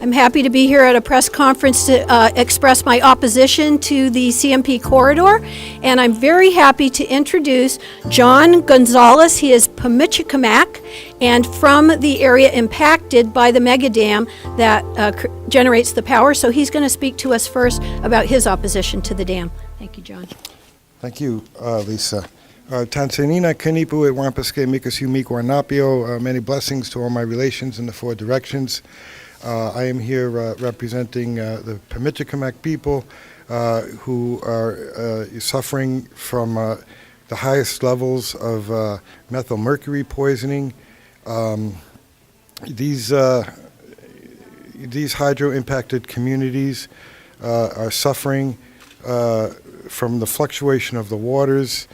I'm happy to be here at a press conference to express my opposition to the CMP corridor, and I'm very happy to introduce John Gonzalez. He is Pamichicamac and from the area impacted by the mega dam that generates the power, so he's going to speak to us first about his opposition to the dam. Thank you, John. Thank you, Lisa. Tanzanina, Kanipu, Wampaske, Mikasu, Mikwanapio, many blessings to all my relations in the four directions. I am here representing the Pamichicamac people who are suffering from the highest levels of methyl mercury poisoning. These hydro-impacted communities are suffering from the fluctuation of the waters.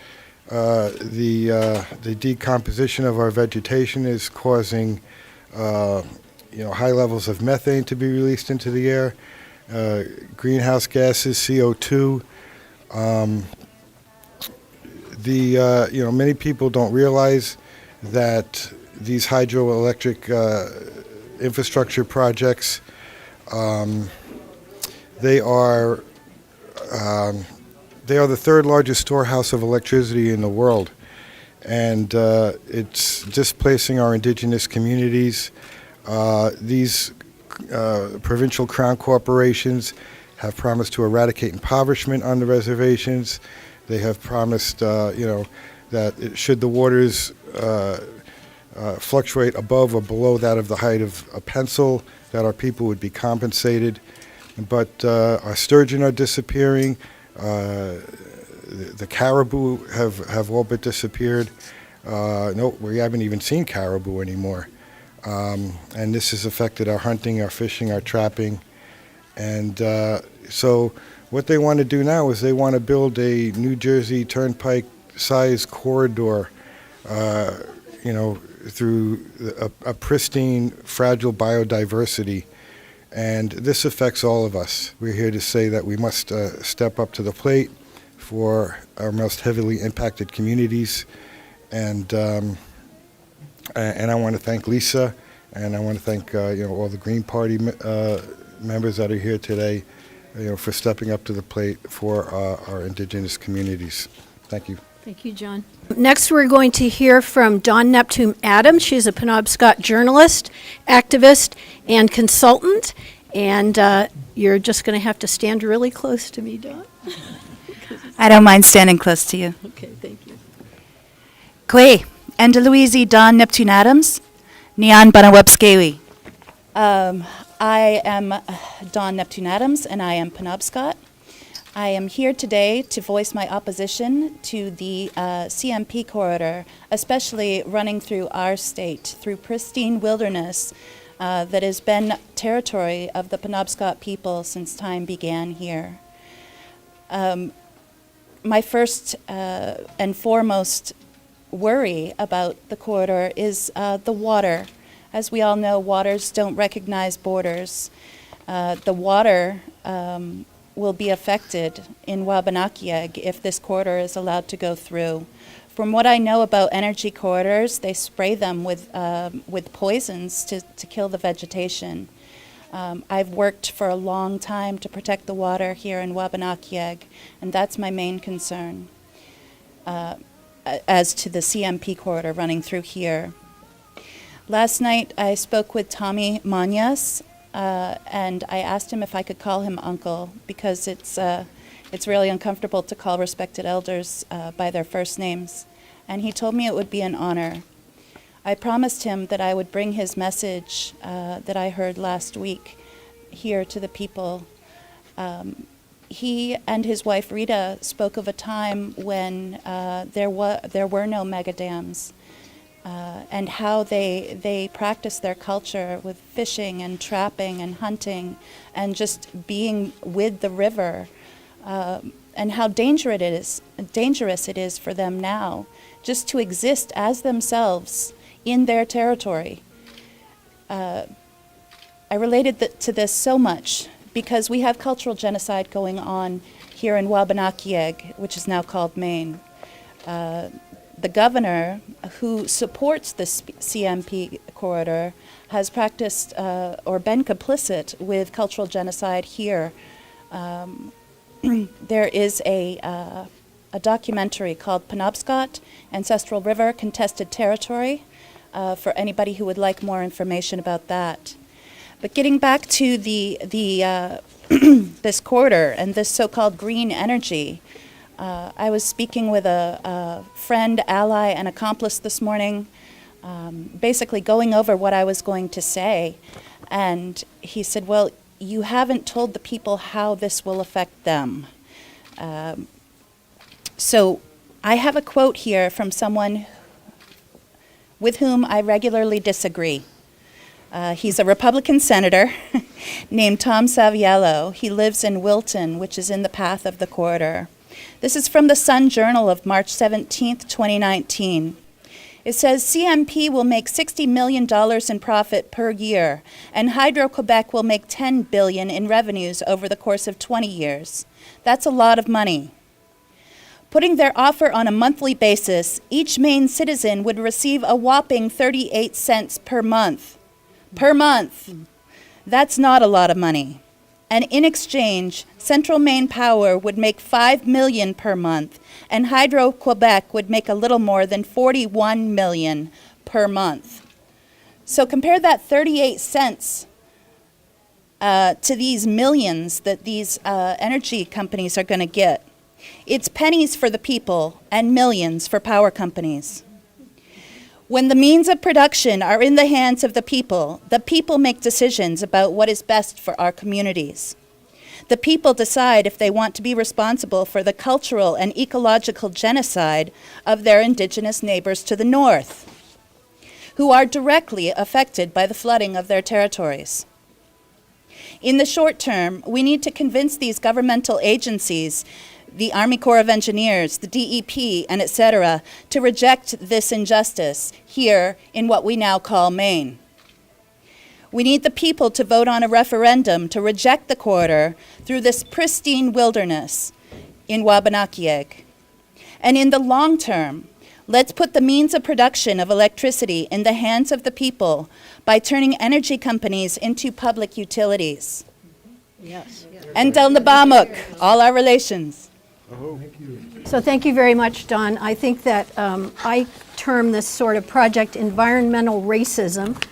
The decomposition of our vegetation is causing high levels of methane to be released into the air, greenhouse gases, CO2. Many people don't realize that these hydroelectric infrastructure projects, they are the third largest storehouse of electricity in the world, and it's displacing our indigenous communities. These provincial crown corporations have promised to eradicate impoverishment on the reservations. They have promised, that should the waters fluctuate above or below that of the height of a pencil, that our people would be compensated. But our sturgeon are disappearing. The caribou have all but disappeared. No, we haven't even seen caribou anymore. And this has affected our hunting, our fishing, our trapping. And so what they want to do now is they want to build a New Jersey Turnpike-sized corridor, through a pristine, fragile biodiversity. And this affects all of us. We're here to say that we must step up to the plate for our most heavily impacted communities. And I want to thank Lisa, and I want to thank all the Green Party members that are here today, for stepping up to the plate for our indigenous communities. Thank you. Thank you, John. Next, we're going to hear from Dawn Neptune Adams. She's a Penobscot journalist, activist, and consultant. And you're just going to have to stand really close to me, Dawn. I don't mind standing close to you. Okay, thank you. Kwe, Louise Dawn Neptune Adams, Nian Banawebskewi. I am Dawn Neptune Adams, and I am Penobscot. I am here today to voice my opposition to the CMP corridor, especially running through our state, through pristine wilderness that has been territory of the Penobscot people since time began here. My first and foremost worry about the corridor is the water. As we all know, waters don't recognize borders. The water will be affected in Wabanakiyag if this corridor is allowed to go through. From what I know about energy corridors, they spray them with poisons to kill the vegetation. I've worked for a long time to protect the water here in Wabanakiyag, and that's my main concern as to the CMP corridor running through here. Last night I spoke with Tommy Manyas, and I asked him if I could call him uncle, because it's really uncomfortable to call respected elders by their first names. And he told me it would be an honor. I promised him that I would bring his message that I heard last week here to the people. He and his wife Rita spoke of a time when there were no mega dams. And how they practice their culture with fishing and trapping and hunting and just being with the river, and how dangerous it is for them now just to exist as themselves in their territory. I related to this so much because we have cultural genocide going on here in Wabanakiyag, which is now called Maine. The governor who supports the CMP corridor has practiced or been complicit with cultural genocide here. There is a documentary called Penobscot, Ancestral River, Contested Territory, for anybody who would like more information about that. But getting back to the this corridor and this so-called green energy, I was speaking with a friend, ally, and accomplice this morning, basically going over what I was going to say. And he said, well, you haven't told the people how this will affect them. So I have a quote here from someone with whom I regularly disagree. He's a Republican senator named Tom Saviello. He lives in Wilton, which is in the path of the corridor. This is from the Sun Journal of March 17th, 2019. It says, CMP will make $60 million in profit per year, and Hydro-Quebec will make $10 billion in revenues over the course of 20 years. That's a lot of money. Putting their offer on a monthly basis, each Maine citizen would receive a whopping 38 cents per month. Per month. That's not a lot of money. And in exchange, Central Maine Power would make $5 million per month, and Hydro-Quebec would make a little more than $41 million per month. So compare that 38 cents to these millions that these energy companies are going to get. It's pennies for the people and millions for power companies. When the means of production are in the hands of the people make decisions about what is best for our communities. The people decide if they want to be responsible for the cultural and ecological genocide of their indigenous neighbors to the north, who are directly affected by the flooding of their territories. In the short term, we need to convince these governmental agencies, the Army Corps of Engineers, the DEP, and etc., to reject this injustice here in what we now call Maine. We need the people to vote on a referendum to reject the corridor through this pristine wilderness in Wabanakiyeg. And in the long term, let's put the means of production of electricity in the hands of the people by turning energy companies into public utilities. Yes. And Del Nabamuk, all our relations. So thank you very much, Don. I think that I term this sort of project environmental racism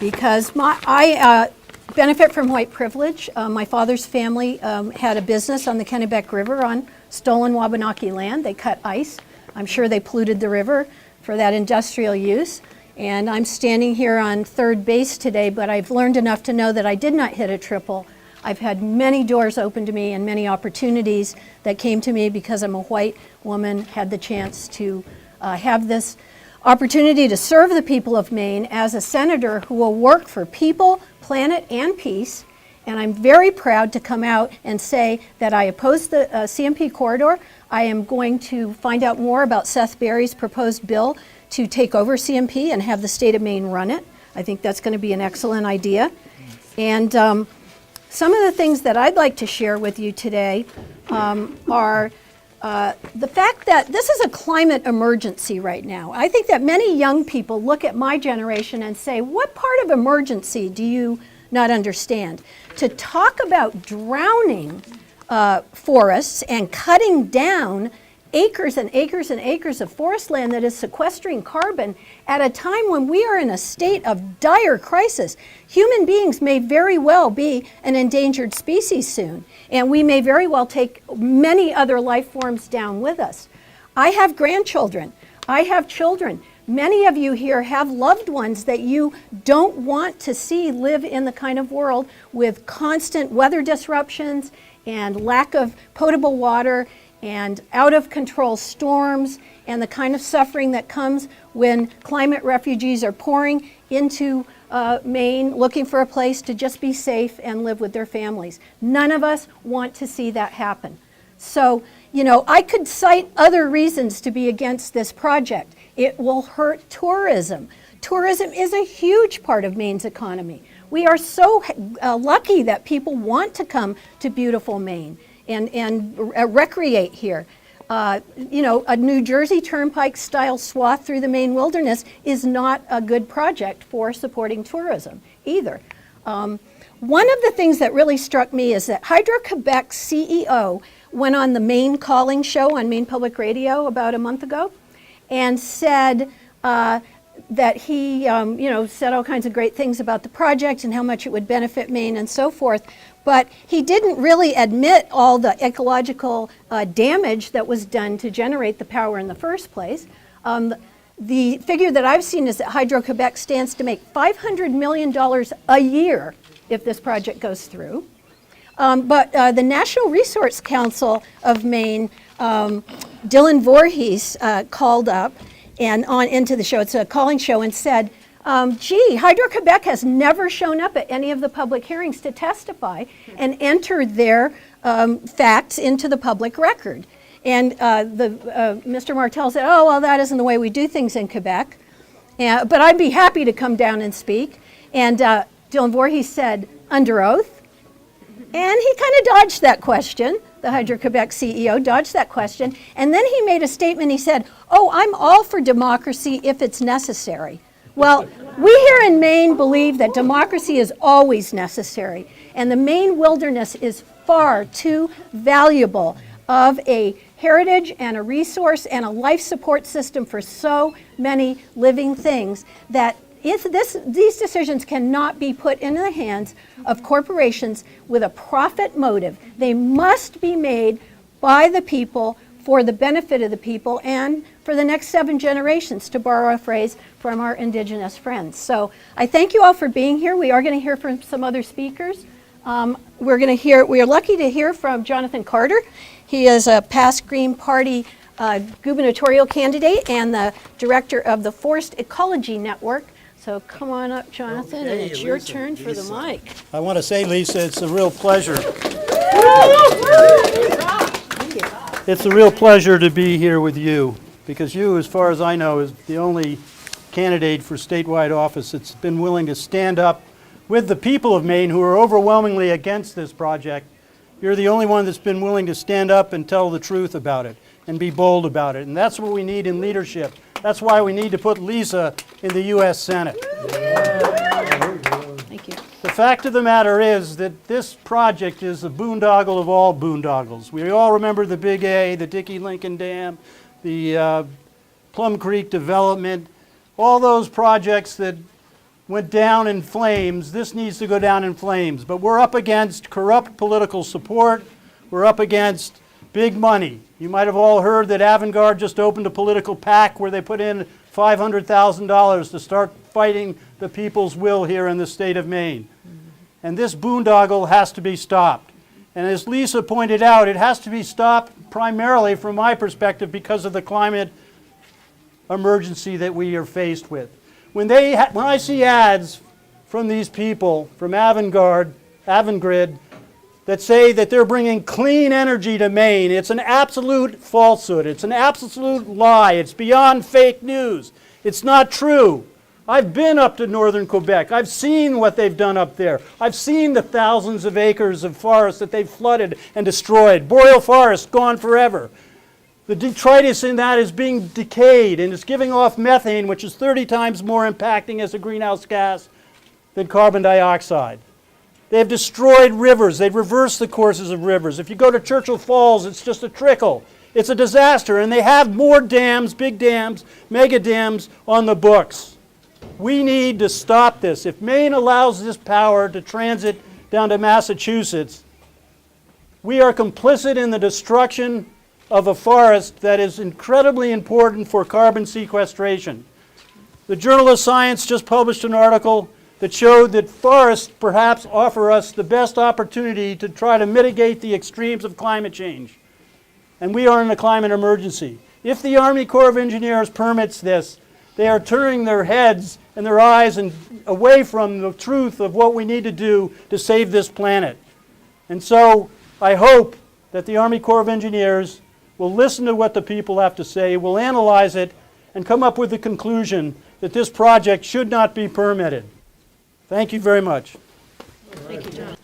because I benefit from white privilege. My father's family had a business on the Kennebec River on stolen Wabanaki land. They cut ice. I'm sure they polluted the river for that industrial use. And I'm standing here on third base today, but I've learned enough to know that I did not hit a triple. I've had many doors open to me and many opportunities that came to me because I'm a white woman, had the chance to have this opportunity to serve the people of Maine as a senator who will work for people, planet, and peace. And I'm very proud to come out and say that I oppose the CMP corridor. I am going to find out more about Seth Berry's proposed bill to take over CMP and have the state of Maine run it. I think that's going to be an excellent idea. And some of the things that I'd like to share with you today are the fact that this is a climate emergency right now. I think that many young people look at my generation and say, what part of emergency do you not understand? To talk about drowning forests and cutting down acres and acres and acres of forest land that is sequestering carbon at a time when we are in a state of dire crisis. Human beings may very well be an endangered species soon, and we may very well take many other life forms down with us. I have grandchildren. I have children. Many of you here have loved ones that you don't want to see live in the kind of world with constant weather disruptions and lack of potable water and out-of-control storms and the kind of suffering that comes when climate refugees are pouring into Maine looking for a place to just be safe and live with their families. None of us want to see that happen. So, you know, I could cite other reasons to be against this project. It will hurt tourism. Tourism is a huge part of Maine's economy. We are so lucky that people want to come to beautiful Maine and recreate here. a New Jersey Turnpike-style swath through the Maine wilderness is not a good project for supporting tourism either. One of the things that really struck me is that Hydro-Quebec's CEO went on the Maine Calling show on Maine Public Radio about a month ago and said that he, said all kinds of great things about the project and how much it would benefit Maine and so forth. But he didn't really admit all the ecological damage that was done to generate the power in the first place. The figure that I've seen is that Hydro-Quebec stands to make $500 million a year if this project goes through. But the National Resource Council of Maine, Dylan Voorhees called up and on into the show, it's a calling show, and said, Hydro-Quebec has never shown up at any of the public hearings to testify and enter their facts into the public record. And Mr. Martel said, oh, well, that isn't the way we do things in Quebec. But I'd be happy to come down and speak. And Dylan Voorhees said, under oath. And he kind of dodged that question. The Hydro-Quebec CEO dodged that question. And then he made a statement. He said, oh, I'm all for democracy if it's necessary. Well, we here in Maine believe that democracy is always necessary, and the Maine wilderness is far too valuable of a heritage and a resource and a life support system for so many living things that these decisions cannot be put into the hands of corporations with a profit motive. They must be made by the people for the benefit of the people and for the next 7 generations, to borrow a phrase from our Indigenous friends. So I thank you all for being here. We are going to hear from some other speakers. We are lucky to hear from Jonathan Carter. He is a past Green Party gubernatorial candidate and the director of the Forest Ecology Network. So come on up, Jonathan, and it's your turn for the mic. I want to say, Lisa, it's a real pleasure. It's a real pleasure to be here with you, because you, as far as I know, is the only candidate for statewide office that's been willing to stand up with the people of Maine who are overwhelmingly against this project. You're the only one that's been willing to stand up and tell the truth about it and be bold about it. And that's what we need in leadership. That's why we need to put Lisa in the U.S. Senate. Thank you. The fact of the matter is that this project is the boondoggle of all boondoggles. We all remember the Big A, the Dickey-Lincoln Dam, the Plum Creek development, all those projects that went down in flames. This needs to go down in flames. But we're up against corrupt political support. We're up against big money. You might have all heard that Avangard just opened a political PAC where they put in $500,000 to start fighting the people's will here in the state of Maine. And this boondoggle has to be stopped. And as Lisa pointed out, it has to be stopped primarily from my perspective because of the climate emergency that we are faced with. When I see ads from these people, from Avangard, that say that they're bringing clean energy to Maine, it's an absolute falsehood. It's an absolute lie. It's beyond fake news. It's not true. I've been up to northern Quebec. I've seen what they've done up there. I've seen the thousands of acres of forest that they've flooded and destroyed. Boreal forest gone forever. The detritus in that is being decayed and it's giving off methane, which is 30 times more impacting as a greenhouse gas than carbon dioxide. They have destroyed rivers. They've reversed the courses of rivers. If you go to Churchill Falls, it's just a trickle. It's a disaster, and they have more dams, big dams, mega dams on the books. We need to stop this. If Maine allows this power to transit down to Massachusetts, we are complicit in the destruction of a forest that is incredibly important for carbon sequestration. The Journal of Science just published an article that showed that forests perhaps offer us the best opportunity to try to mitigate the extremes of climate change. And we are in a climate emergency. If the Army Corps of Engineers permits this, they are turning their heads and their eyes away from the truth of what we need to do to save this planet. And so I hope that the Army Corps of Engineers will listen to what the people have to say, will analyze it, and come up with the conclusion that this project should not be permitted. Thank you very much. Thank you, John.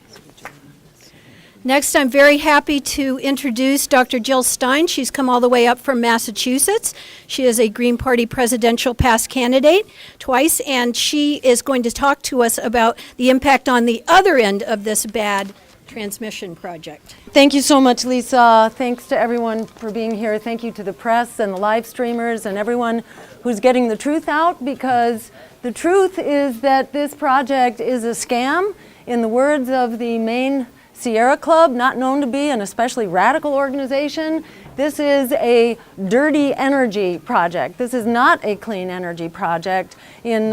Next, I'm very happy to introduce Dr. Jill Stein. She's come all the way up from Massachusetts. She is a Green Party presidential past candidate twice, and she is going to talk to us about the impact on the other end of this bad transmission project. Thank you so much, Lisa. Thanks to everyone for being here. Thank you to the press and the live streamers and everyone who's getting the truth out, because the truth is that this project is a scam. In the words of the Maine Sierra Club, not known to be an especially radical organization, this is a dirty energy project. This is not a clean energy project. In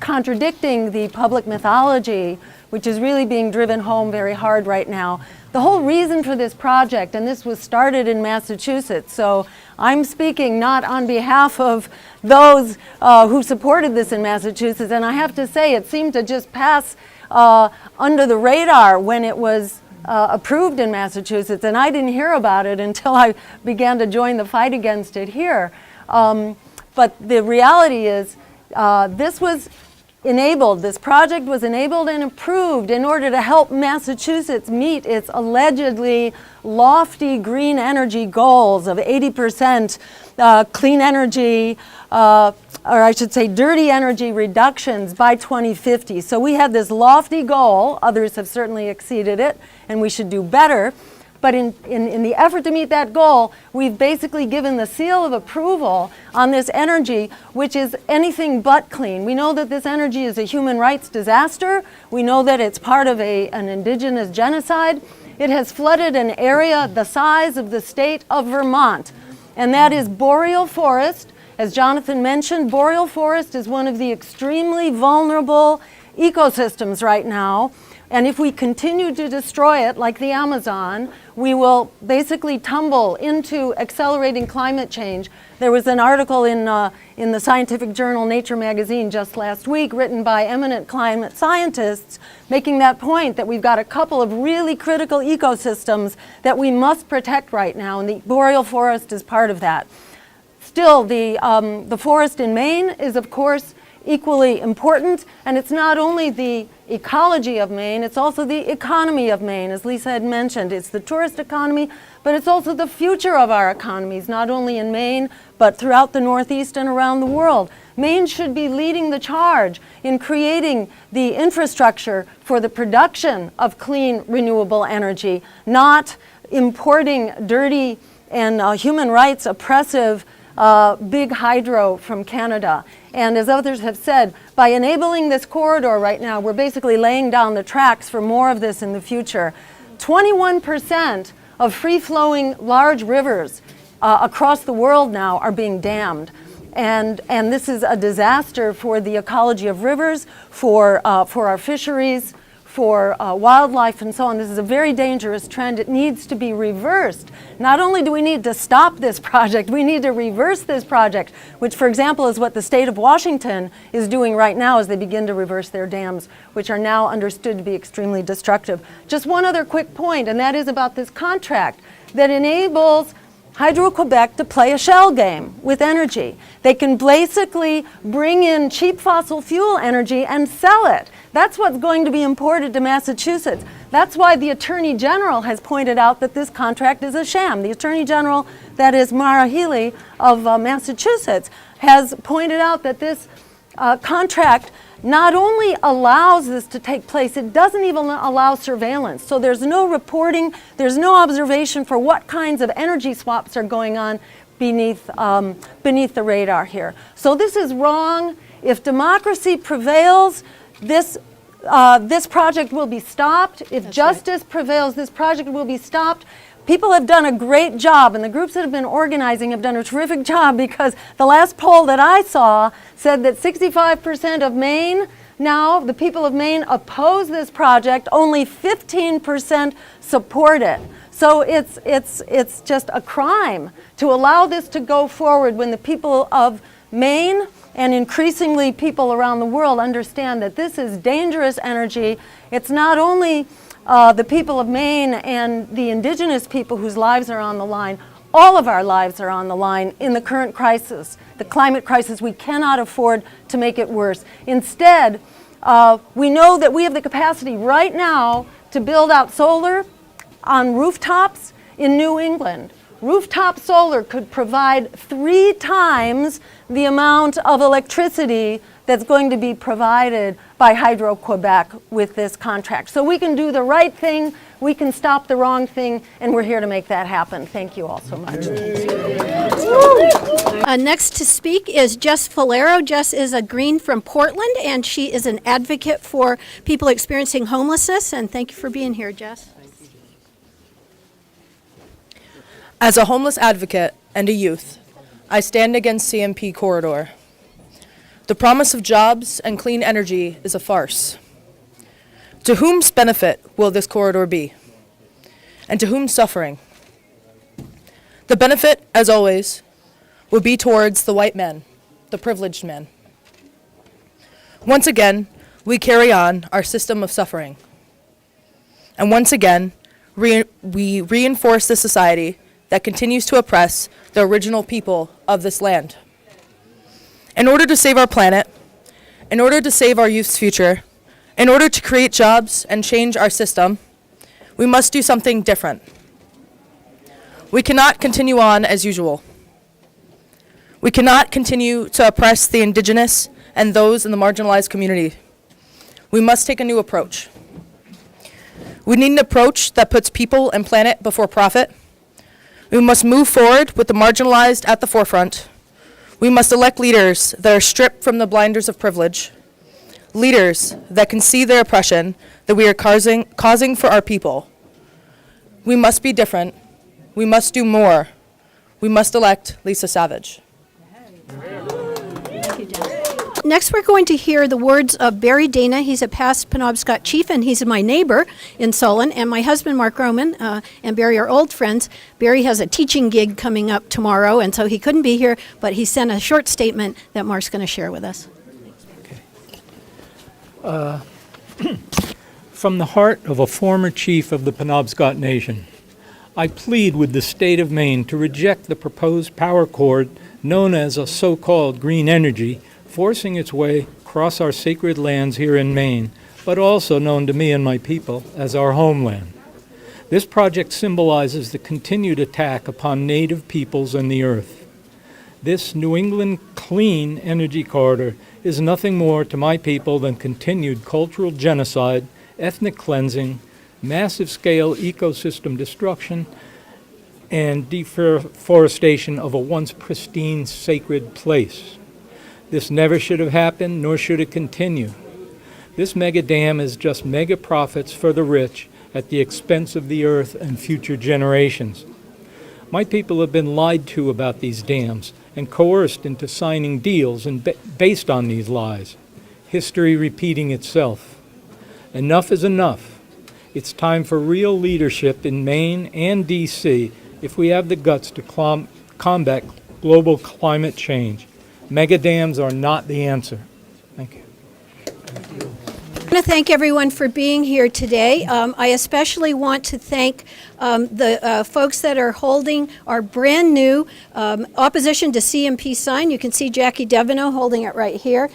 contradicting the public mythology, which is really being driven home very hard right now. The whole reason for this project, and this was started in Massachusetts, so I'm speaking not on behalf of those who supported this in Massachusetts, and I have to say it seemed to just pass under the radar when it was approved in Massachusetts, and I didn't hear about it until I began to join the fight against it here. But the reality is this project was enabled and approved in order to help Massachusetts meet its allegedly lofty green energy goals of 80% clean energy, or I should say dirty energy reductions by 2050. So we had this lofty goal. Others have certainly exceeded it, and we should do better. But in the effort to meet that goal, we've basically given the seal of approval on this energy, which is anything but clean. We know that this energy is a human rights disaster. We know that it's part of an indigenous genocide. It has flooded an area the size of the state of Vermont, and that is boreal forest. As Jonathan mentioned, boreal forest is one of the extremely vulnerable ecosystems right now. And if we continue to destroy it, like the Amazon, we will basically tumble into accelerating climate change. There was an article in the scientific journal Nature magazine just last week written by eminent climate scientists making that point, that we've got a couple of really critical ecosystems that we must protect right now, and the boreal forest is part of that. Still, the forest in Maine is, of course, equally important, and it's not only the ecology of Maine, it's also the economy of Maine, as Lisa had mentioned. It's the tourist economy, but it's also the future of our economies, not only in Maine, but throughout the Northeast and around the world. Maine should be leading the charge in creating the infrastructure for the production of clean, renewable energy, not importing dirty and human rights oppressive big hydro from Canada. And as others have said, by enabling this corridor right now, we're basically laying down the tracks for more of this in the future. 21% of free-flowing large rivers across the world now are being dammed. And this is a disaster for the ecology of rivers, for our fisheries, for wildlife and so on. This is a very dangerous trend. It needs to be reversed. Not only do we need to stop this project, we need to reverse this project, which, for example, is what the state of Washington is doing right now as they begin to reverse their dams, which are now understood to be extremely destructive. Just one other quick point, and that is about this contract that enables Hydro-Quebec to play a shell game with energy. They can basically bring in cheap fossil fuel energy and sell it. That's what's going to be imported to Massachusetts. That's why the Attorney General has pointed out that this contract is a sham. The Attorney General, that is Mara Healey of Massachusetts, has pointed out that this contract not only allows this to take place, it doesn't even allow surveillance. So there's no reporting, there's no observation for what kinds of energy swaps are going on beneath the radar here. So this is wrong. If democracy prevails, this project will be stopped. If justice prevails, this project will be stopped. People have done a great job, and the groups that have been organizing have done a terrific job, because the last poll that I saw said that 65% of Maine, now the people of Maine, oppose this project. Only 15% support it. So it's just a crime to allow this to go forward when the people of Maine and increasingly people around the world understand that this is dangerous energy. It's not only the people of Maine and the indigenous people whose lives are on the line. All of our lives are on the line in the current crisis, the climate crisis. We cannot afford to make it worse. Instead, we know that we have the capacity right now to build out solar on rooftops in New England. Rooftop solar could provide 3 times the amount of electricity that's going to be provided by Hydro-Quebec with this contract. So we can do the right thing, we can stop the wrong thing, and we're here to make that happen. Thank you all so much. Next to speak is Jess Falero. Jess is a Green from Portland, and she is an advocate for people experiencing homelessness. And thank you for being here, Jess. As a homeless advocate and a youth, I stand against CMP Corridor. The promise of jobs and clean energy is a farce. To whom's benefit will this corridor be? And to whom's suffering? The benefit, as always, will be towards the white men, the privileged men. Once again, we carry on our system of suffering. And once again, we reinforce the society that continues to oppress the original people of this land. In order to save our planet, in order to save our youth's future, in order to create jobs and change our system, we must do something different. We cannot continue on as usual. We cannot continue to oppress the indigenous and those in the marginalized community. We must take a new approach. We need an approach that puts people and planet before profit. We must move forward with the marginalized at the forefront. We must elect leaders that are stripped from the blinders of privilege, leaders that can see the oppression that we are causing for our people. We must be different. We must do more. We must elect Lisa Savage. Next, we're going to hear the words of Barry Dana. He's a past Penobscot chief, and he's my neighbor in Solon. And my husband, Mark Roman, and Barry are old friends. Barry has a teaching gig coming up tomorrow, and so he couldn't be here, but he sent a short statement that Mark's going to share with us. From the heart of a former chief of the Penobscot Nation, I plead with the state of Maine to reject the proposed power cord known as a so-called green energy, forcing its way across our sacred lands here in Maine, but also known to me and my people as our homeland. This project symbolizes the continued attack upon native peoples and the earth. This New England clean energy corridor is nothing more to my people than continued cultural genocide, ethnic cleansing, massive-scale ecosystem destruction, and deforestation of a once pristine sacred place. This never should have happened, nor should it continue. This mega dam is just mega profits for the rich at the expense of the earth and future generations. My people have been lied to about these dams and coerced into signing deals based on these lies. History repeating itself. Enough is enough. It's time for real leadership in Maine and D.C. if we have the guts to combat global climate change. Mega dams are not the answer. Thank you. I want to thank everyone for being here today. I especially want to thank the folks that are holding our brand new opposition to CMP sign. You can see Jackie Deveneaux holding it right here.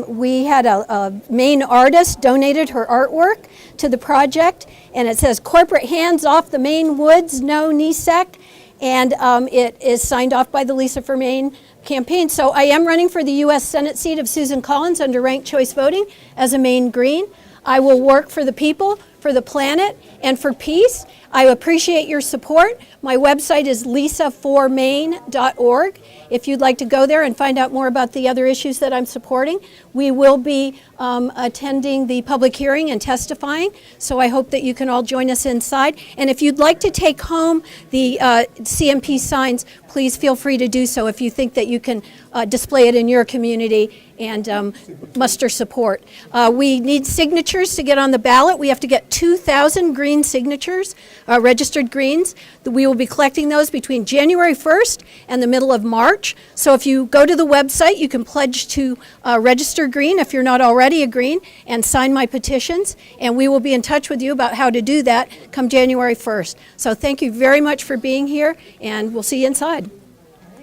We had a Maine artist donated her artwork to the project, and it says "Corporate hands off the Maine woods, no NESEC," and it is signed off by the Lisa for Maine campaign. So I am running for the U.S. Senate seat of Susan Collins under ranked choice voting as a Maine Green. I will work for the people, for the planet, and for peace. I appreciate your support. My website is lisaformaine.org. If you'd like to go there and find out more about the other issues that I'm supporting, we will be attending the public hearing and testifying, so I hope that you can all join us inside. And if you'd like to take home the CMP signs, please feel free to do so if you think that you can display it in your community and muster support. We need signatures to get on the ballot. We have to get 2,000 green signatures, registered Greens. We will be collecting those between January 1st and the middle of March. So if you go to the website, you can pledge to register Green if you're not already a Green and sign my petitions. And we will be in touch with you about how to do that come January 1st. So thank you very much for being here, and we'll see you inside.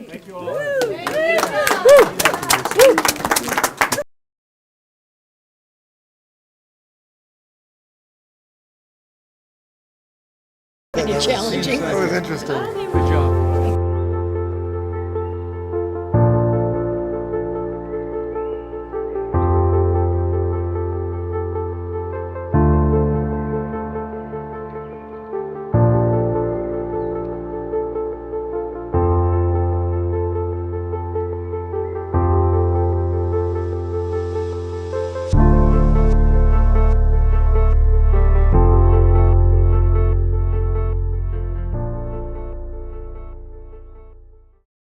Thank you all. pretty challenging. That was interesting. Good job.